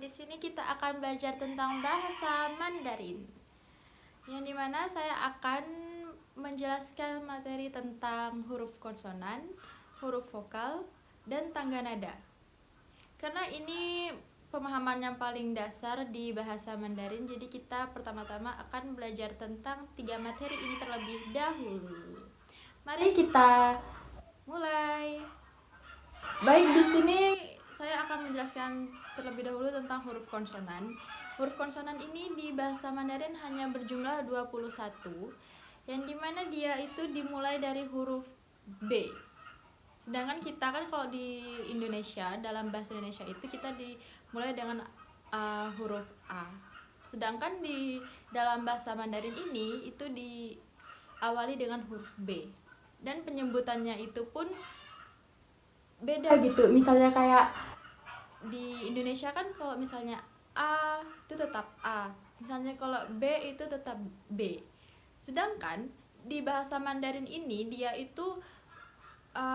Di sini kita akan belajar tentang bahasa Mandarin. Yang dimana saya akan menjelaskan materi tentang huruf konsonan, huruf vokal, dan tangga nada. Karena ini pemahaman yang paling dasar di bahasa Mandarin, jadi kita pertama-tama akan belajar tentang 3 materi ini terlebih dahulu. Mari kita mulai. Baik, di sini saya akan menjelaskan terlebih dahulu tentang huruf konsonan. Huruf konsonan ini di bahasa Mandarin hanya berjumlah 21, yang dimana dia itu dimulai dari huruf B. Sedangkan kita kan kalau di Indonesia, dalam bahasa Indonesia itu kita dimulai dengan huruf A. Sedangkan di dalam bahasa Mandarin ini itu diawali dengan huruf B. Dan penyebutannya itu pun beda gitu. Misalnya kayak di Indonesia kan kalau misalnya A itu tetap A, misalnya kalau B itu tetap B. Sedangkan di bahasa Mandarin ini dia itu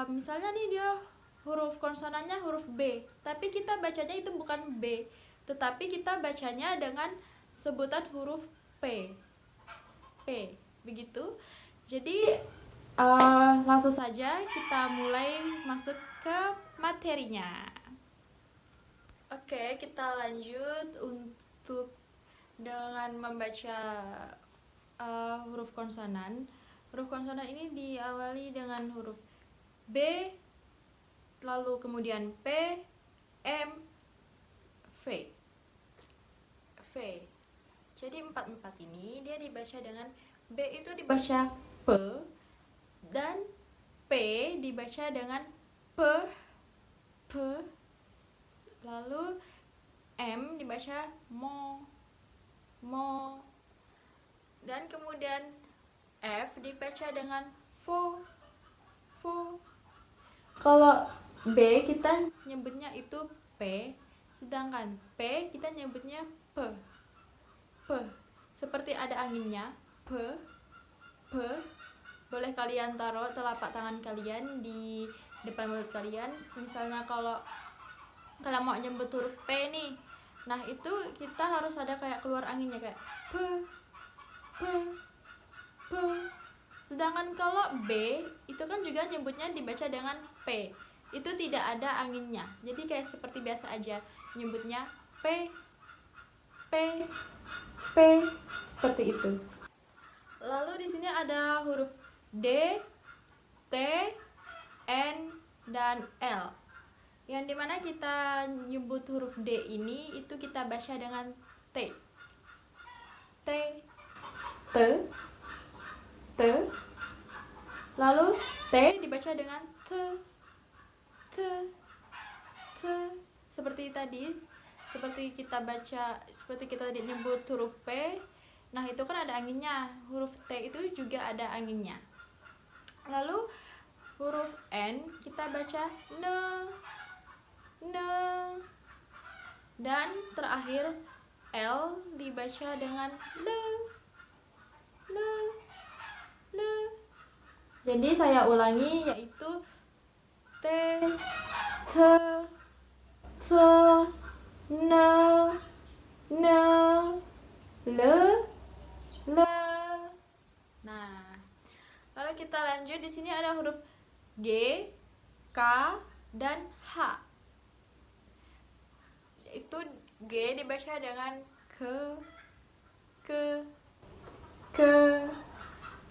misalnya nih dia huruf konsonannya huruf B, tapi kita bacanya itu bukan B, tetapi kita bacanya dengan sebutan huruf P. Begitu. Jadi langsung saja kita mulai masuk ke materinya. Oke, kita lanjut untuk dengan membaca huruf konsonan. Huruf konsonan ini diawali dengan huruf B, lalu kemudian P, M, V. Jadi 4 ini dia dibaca dengan B itu dibaca P, dan P dibaca dengan P, lalu M dibaca mo, dan kemudian F dibaca dengan fo. Kalau B kita nyebutnya itu P, sedangkan P kita nyebutnya P. Seperti ada anginnya, P. Boleh kalian taruh telapak tangan kalian di depan mulut kalian. Misalnya kalau kalian mau nyebut huruf P nih, nah itu kita harus ada kayak keluar anginnya, kayak P. Sedangkan kalau B itu kan juga nyebutnya dibaca dengan P, itu tidak ada anginnya, jadi kayak seperti biasa aja nyebutnya P, seperti itu. Lalu di sini ada huruf D, T, N, dan L. Yang dimana kita nyebut huruf D ini itu kita baca dengan T. Lalu T dibaca dengan T. Seperti tadi, seperti kita tadi nyebut huruf P, nah itu kan ada anginnya. Huruf T itu juga ada anginnya. Lalu huruf N kita baca ne. Dan terakhir L dibaca dengan le. Jadi saya ulangi, yaitu T, T, ne, le. Nah, lalu kita lanjut. Di sini ada huruf G, K, dan H. Itu G dibaca dengan ke.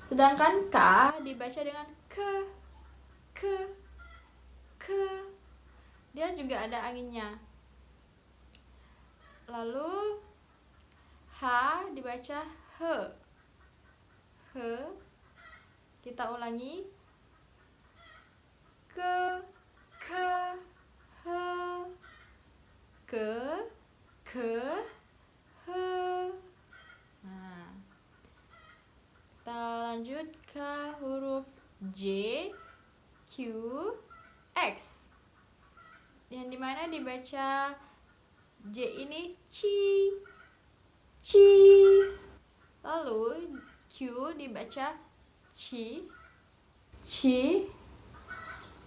Sedangkan K dibaca dengan ke. Dia juga ada anginnya. Lalu H dibaca he. Kita ulangi, ke, he, he. Nah, kita lanjut ke huruf J, Q, X. Yang dimana dibaca J ini ci. Lalu Q dibaca ci.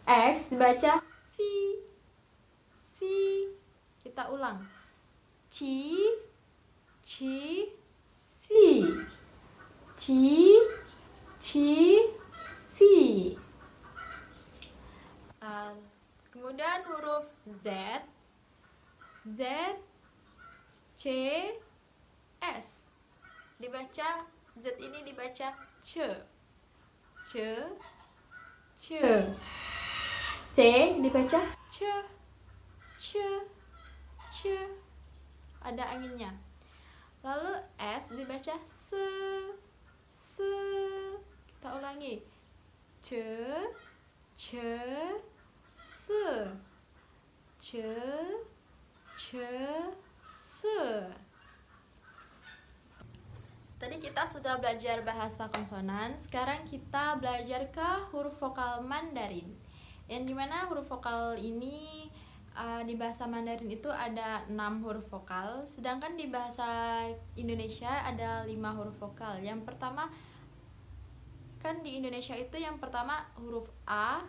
X dibaca si. Kita ulang, ci, ci, si, ci, ci, si. Kemudian huruf Z, Z, C, S. Dibaca Z ini dibaca C, C, C. C dibaca C, C, C. Ada anginnya. Lalu S dibaca se, se. Kita ulangi. C, C, se, C, C, se. Tadi kita sudah belajar bahasa konsonan, sekarang kita belajar ke huruf vokal Mandarin. Yang dimana huruf vokal ini di bahasa Mandarin itu ada 6 huruf vokal, sedangkan di bahasa Indonesia ada 5 huruf vokal. Yang pertama, kan di Indonesia itu yang pertama huruf A,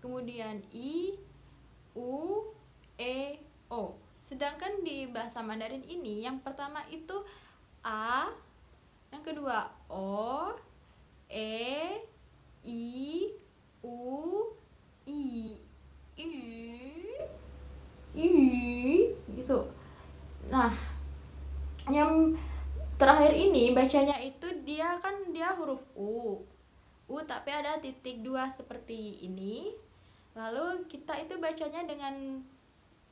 kemudian I, U, E, O. Sedangkan di bahasa Mandarin ini yang pertama itu A, yang kedua O, E, I, U, I, gitu. Nah, yang terakhir ini bacanya itu dia huruf U, tapi ada titik 2 seperti ini. Lalu kita itu bacanya dengan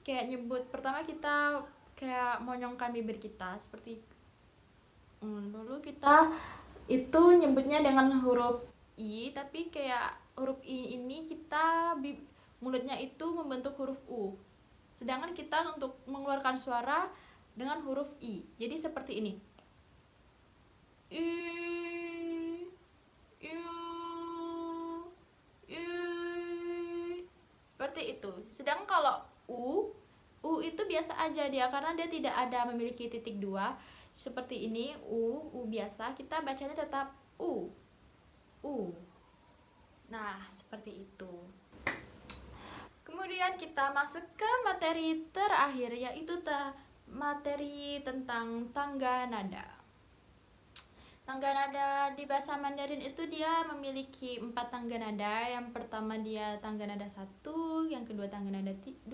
kayak nyebut, pertama kita kayak monyongkan bibir kita seperti dulu kita itu nyebutnya dengan huruf I, tapi kayak huruf I ini kita mulutnya itu membentuk huruf U, sedangkan kita untuk mengeluarkan suara dengan huruf I, jadi seperti ini. I, U, U, seperti itu. Sedangkan kalau U itu biasa aja dia, karena dia tidak ada memiliki titik 2 seperti ini. U biasa, kita bacanya tetap U. Nah, seperti itu. Kemudian kita masuk ke materi terakhir, yaitu materi tentang tangga nada. Tangga nada di bahasa Mandarin itu dia memiliki 4 tangga nada. Yang pertama dia tangga nada 1, yang kedua tangga nada 2,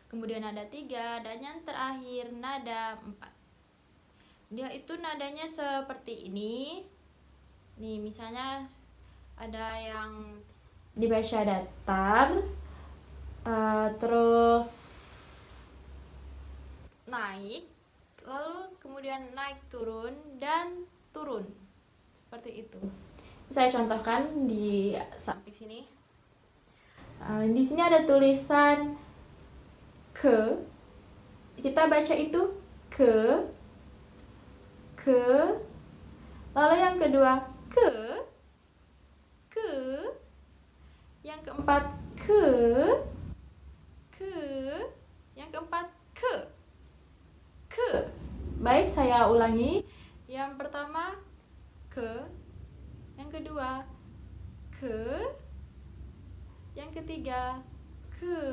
kemudian nada 3, dan yang terakhir nada 4. Dia itu nadanya seperti ini. Nih, misalnya ada yang dibaca datar, terus naik, lalu kemudian naik turun dan turun, seperti itu. Saya contohkan di samping sini. Di sini ada tulisan ke, kita baca itu ke. Lalu yang kedua ke, yang keempat ke, yang keempat ke. Baik, saya ulangi. Yang pertama ke, yang kedua ke, yang ketiga ke,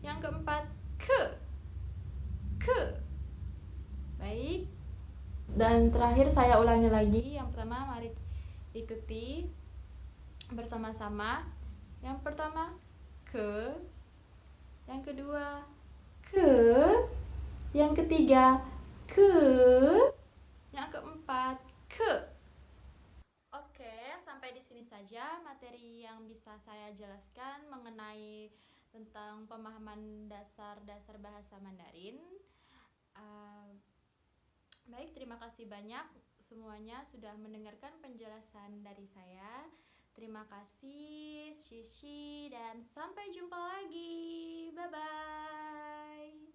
yang keempat ke. Baik, dan terakhir saya ulangi lagi. Yang pertama, mari ikuti bersama-sama. Yang pertama ke, yang kedua ke, yang ketiga ke, yang keempat ke. Oke, sampai di sini saja materi yang bisa saya jelaskan mengenai tentang pemahaman dasar-dasar bahasa Mandarin. Baik, terima kasih banyak semuanya sudah mendengarkan penjelasan dari saya. Terima kasih, Shishi, dan sampai jumpa lagi. Bye-bye.